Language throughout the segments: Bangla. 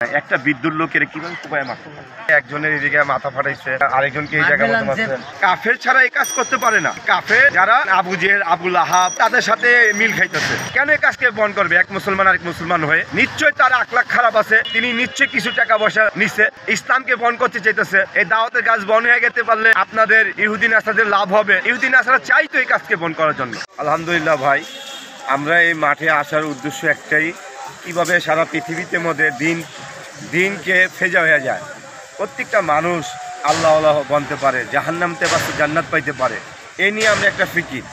একটা বিদ্যুৎ লোকের কিভাবে কোপায় মারতে পারে? একজনের এদিকে মাথা ফাটাইছে, আরেকজনকে এই জায়গায় মাথা মারছে। কাফের ছাড়া এই কাজ করতে পারে না। কাফের যারা আবু জেহেল, আবু লাহাব, তাদের সাথে মিল খাইতেছে। কেন এই কাজকে বন্ধ করবে? এক মুসলমান আরেক মুসলমান হয়ে নিশ্চয় তার আখলাক খারাপ আছে। তিনি নিশ্চয় কিছু টাকা পয়সা নিচ্ছে, ইসলামকে বন্ধ করতে চাইতেছে। এই দাওয়াতের কাজ বন্ধ হয়ে যেতে পারলে আপনাদের ইহুদি নাসারাদের লাভ হবে। ইহুদি নাসারা চাই তো এই কাজকে বন্ধ করার জন্য। আলহামদুলিল্লাহ ভাই, আমরা এই মাঠে আসার উদ্দেশ্য একটাই, কিভাবে সারা পৃথিবীতে মধ্যে দিনকে ফেজা হয়ে যায়, প্রত্যেকটা মানুষ আল্লাহ আল্লাহ বলতে পারে, জাহান্নামতে পারছে জান্নাত পাইতে পারে। এই নিয়ে আমরা একটা ফিকির।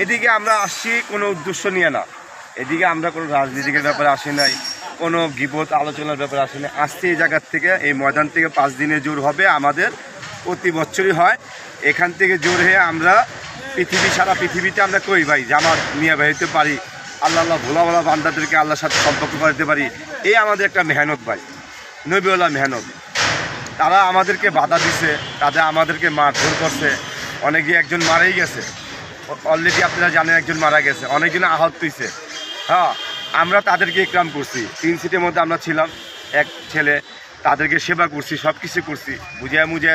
এদিকে আমরা আসছি কোনো উদ্দেশ্য নিয়ে না। এদিকে আমরা কোনো রাজনীতিকের ব্যাপারে আসি নাই, কোনো গীবত আলোচনার ব্যাপারে আসি নাই। আসছি এই জায়গার থেকে, এই ময়দান থেকে 5 দিনের জোর হবে আমাদের, প্রতি বছরই হয়। এখান থেকে জোর হয়ে আমরা সারা পৃথিবীতে আমরা কই ভাই জামাত নিয়ে বেরোতে পারি, আল্লাহ ভোলা ভোলা বান্দাদেরকে আল্লাহর সাথে সম্পর্ক করতে পারি। এই আমাদের একটা মেহনত ভাই, নবীওয়ালা মেহনত। তারা আমাদেরকে বাধা দিছে, তাদের আমাদেরকে মারধর করছে। অনেকে একজন মারাই গেছে, অলরেডি আপনারা জানেন একজন মারা গেছে, অনেকজন আহত হয়েছে। হ্যাঁ, আমরা তাদেরকে ইকরাম করছি। 3 সিটের মধ্যে আমরা ছিলাম, এক ছেলে, তাদেরকে সেবা করছি, সব কিছু করছি, বুঝে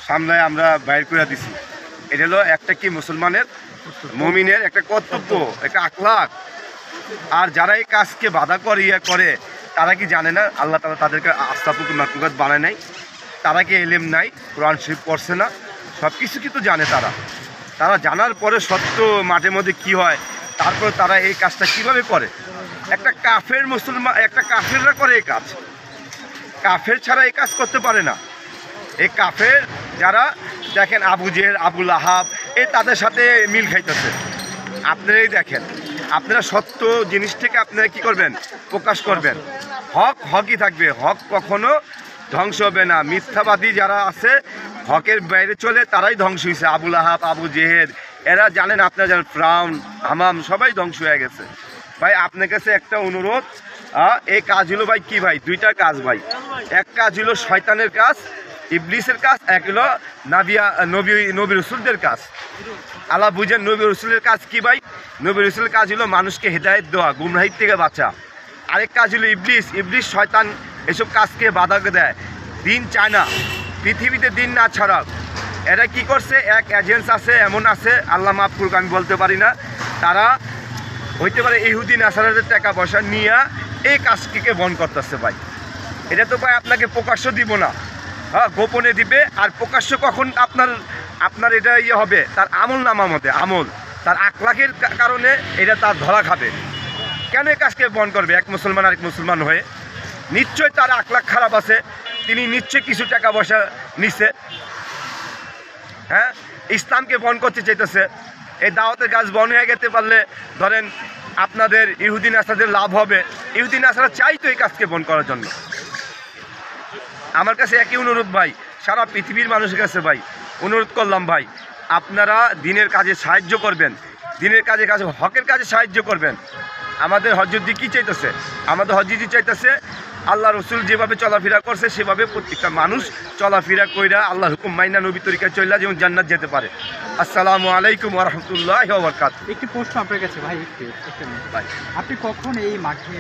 সামলায় আমরা বাইর করে দিছি। এটা হলো একটা কি মুসলমানের, মুমিনের একটা কর্তব্য, একটা আখলাক। আর যারা এই কাজকে বাধা করে তারা কি জানে না আল্লাহ তাআলা তাদেরকে আস্তাফুক মাকলুকাত বানায় নাই? তারা কি এলেম নাই, কোরআন শরীফ পড়ছে না? সব কিছু কিন্তু জানে তারা জানার পরে সত্য মাঠের মধ্যে কি হয়, তারপরে তারা এই কাজটা কিভাবে করে। একটা কাফের মুসলমান, একটা কাফেররা করে এই কাজ। কাফের ছাড়া এই কাজ করতে পারে না। এই কাফের যারা দেখেন আবু জেহেল, আবু লাহাব, তাদের সাথে মিল খাইতেছে। আপনারাই দেখেন, আপনারা সত্য জিনিসটাকে আপনারা কি করবেন, প্রকাশ করবেন। হকই থাকবে, হক কখনো ধ্বংস হবে না। মিথ্যাবাদী যারা আছে, হকের বাইরে চলে, তারাই ধ্বংস হয়েছে। আবু লাহাব, আবু জেহেল, এরা জানেন, আপনারা জানেন, ফিরআউন, হামান, সবাই ধ্বংস হয়ে গেছে। ভাই আপনার কাছে একটা অনুরোধ, এই কাজ হলো ভাই কি ভাই, 2টা কাজ ভাই। এক কাজ হলো শয়তানের কাজ, ইবলিসের কাজ, এক হলো নবী রসুলদের কাজ। আল্লাহ বুঝেন নবী রসুলের কাজ কি ভাই? নবী রসুলের কাজ হলো মানুষকে হেদায়েত দেওয়া, গুমরাহির থেকে বাঁচা। আরেক কাজ হলো ইবলিস শয়তান এসব কাজকে বাধা দেয়, দিন চায় না, পৃথিবীতে দিন না ছড়াক। এরা কি করছে, এক এজেন্স আছে, এমন আছে, আল্লাহ মাফ করুক আমি বলতে পারি না, তারা হইতে পারে ইহুদি নাসারাদের টাকা পয়সা নিয়ে এই কাজটিকে বন্ধ করতেছে ভাই। এটা তো ভাই আপনাকে প্রকাশ্য দিব না, গোপনে দিবে। আর প্রকাশ্য কখন আপনার এটা হবে, তার আমল নামা মতে, আমল তার আখলাকের কারণে এটা তার ধরা খাবে। কেন এই কাজকে বন্ধ করবে? এক মুসলমান আরেক মুসলমান হয়ে নিশ্চয় তার আখলাক খারাপ আছে, তিনি নিশ্চয় কিছু টাকা পয়সা নিচ্ছে। হ্যাঁ, ইসলামকে বন্ধ করতে চাইতেছে। এই দাওয়াতের কাজ বন্ধ হয়ে যেতে পারলে ধরেন আপনাদের ইহুদি নাসারাদের লাভ হবে। ইহুদি নাসারা চাই তো এই কাজকে বন্ধ করার জন্য। আমার কাছে একই অনুরোধ ভাই, সারা পৃথিবীর মানুষের কাছে ভাই অনুরোধ করলাম ভাই, আপনারা দিনের কাজে সাহায্য করবেন, দিনের কাজে হকের কাজে সাহায্য করবেন। আমাদের হজরতজি কী চাইতেছে? আমাদের হজরতজি চাইতেছে আল্লাহ রসুল যেভাবে চলাফেরা করছে সেভাবে প্রত্যেকটা মানুষ চলাফেরা কইরা আল্লাহ হুকুম মাইনা নবী তরিকা চললা যেমন জান্নাত যেতে পারে। আসসালামু আলাইকুম ওয়া রাহমাতুল্লাহি ওয়া বারাকাতুহু। একটি প্রশ্ন আপনার কাছে ভাই, একটা মিনিট ভাই, আপনি কখন এই মাঠে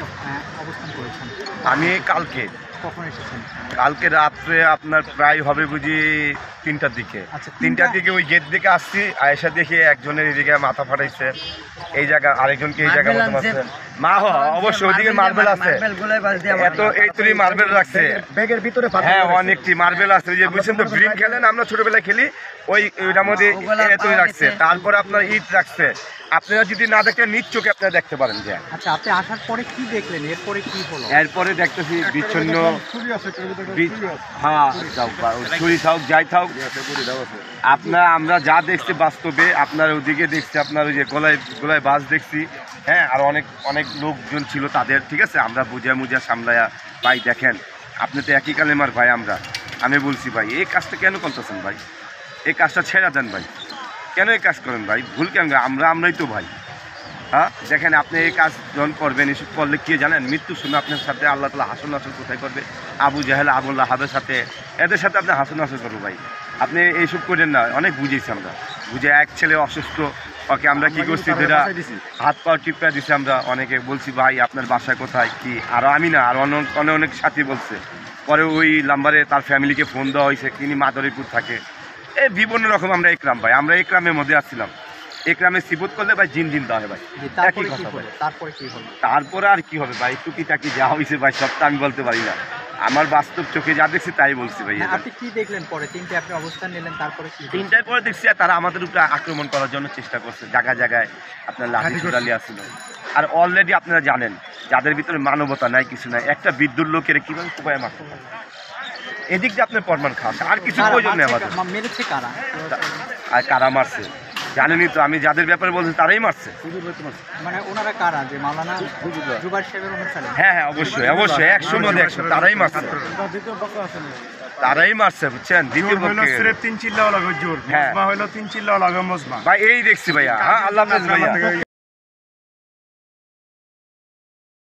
অবস্থান করেছেন? আমি কালকে। কখন এসেছেন? কালকে রাত্রে আপনার প্রায় হবে বুঝি 3টার দিকে। আচ্ছা, 3টার দিকে ওই গেট দিকে আসছি, আয়েশা দেখে একজনের এদিকে মাথা ফাটাইছে, এই জায়গা আরেকজনকে এই জায়গায় মাথা মারছে। অবশ্যই ওইদিকে মার্বেল আছে, এত এই তৈরি মার্বেল রাখছে ব্যাগের ভিতরে। হ্যাঁ, অনেকটি মার্বেল আছে, যে বুঝছেন তো গ্রিন খেলেন আমরা ছোটবেলায় খেলি, ওইটার মধ্যে এতই রাখছে। তারপরে আপনার ইট রাখছে, আপনারা যদি না দেখেন নিজ চোখে আপনারা দেখতে পারেন। যে আচ্ছা, আপনি আসার পরে কি দেখলেন? এরপরে কি হলো? এরপরে দেখতেছি বিচ্ছিন্ন, হ্যাঁ ছুরি থাক যাই থাক, আমরা যা দেখছি বাস্তবে, আপনার ওদিকে দেখছি, আপনার ওই যে গলায় বাস দেখছি। হ্যাঁ, আর অনেক লোকজন ছিল তাদের, ঠিক আছে, আমরা বুঝা সামলায়া ভাই। দেখেন আপনি তো একই কালেমার ভাই, আমি বলছি ভাই এই কাজটা কেন করতেছেন ভাই? এই কাজটা ছেড়ে দেন ভাই। কেন এই কাজ করেন ভাই? ভুল কেন? আমরাই তো ভাই। হ্যাঁ, দেখেন আপনি এই কাজ যখন করবেন, এসব করলে কি জানেন, মৃত্যুর সময় আপনার সাথে আল্লাহ তাআলা হাসন নাসর কোথায় করবে? আবু জাহেল, আবু লাহাবের সাথে, এদের সাথে আপনি হাসন নাসর করবো ভাই। আপনি এইসব করেন না। অনেক বুঝেছি আমরা, বুঝে এক ছেলে অসুস্থ, ওকে আমরা কি করছি যেটা হাত পা টিপা দিছি আমরা অনেকে বলছি ভাই আপনার বাসা কোথায় কি আর আমি না আর অনেক সাথী বলছে পরে ওই নাম্বারে তার ফ্যামিলিকে ফোন দেওয়া হয়েছে তিনি মাদারীপুর থাকে এই বিভিন্ন রকম আমরা একরাম ভাই আমরা একরামের মধ্যে আসছিলাম একরামে সিবুত করলে ভাই জিন দেওয়া হয় ভাই একই কথা ভাই। তারপরে কি হলো? তারপরে আর কি হবে ভাই টুকিটাকি যা হয়েছে ভাই সবটা আমি বলতে পারি না আমার বাস্তব চোখে যা দেখছি তাই বলছি ভাই হ্যাঁ, আপনি কি দেখলেন পরে? তিনটে আপনি অবস্থান নিলেন, তারপরে কি হলো? 3টার পরে দেখছি তারা আমাদের উপরে আক্রমণ করার জন্য চেষ্টা করছে জায়গায় জায়গায় আপনার লাঠি চুরালি আসছিল আর অলরেডি আপনারা জানেন যাদের ভিতরে মানবতা নাই কিছু নাই একটা বিদ্যুৎ লোকের কিভাবে কোপায় মারতে পারে এদিক দিয়ে আপনার প্রমাণ খাস আর কিছু কারা প্রয়োজন নেই মারছে? আমাদের মেরেছে কারা? আর কারা মারছে জানেনই তো আমি যাদের ব্যাপারে বলছি তারাই মারছে মানে ওনারা কারা? যে মাওলানা জুবাইর সাহেবের অনুসারী? হ্যাঁ অবশ্যই অবশ্যই 100 তারাই মারছে তারাই মারছে বুঝছেন দ্বিতীয় পক্ষে তিন চিল্লাও লাগে জোর হ্যাঁ। মজমা হইলো তিন চিল্লাও লাগে মজমা ভাই এই দেখছি ভাইয়া হ্যাঁ আল্লাহ হাফেজ ভাইয়া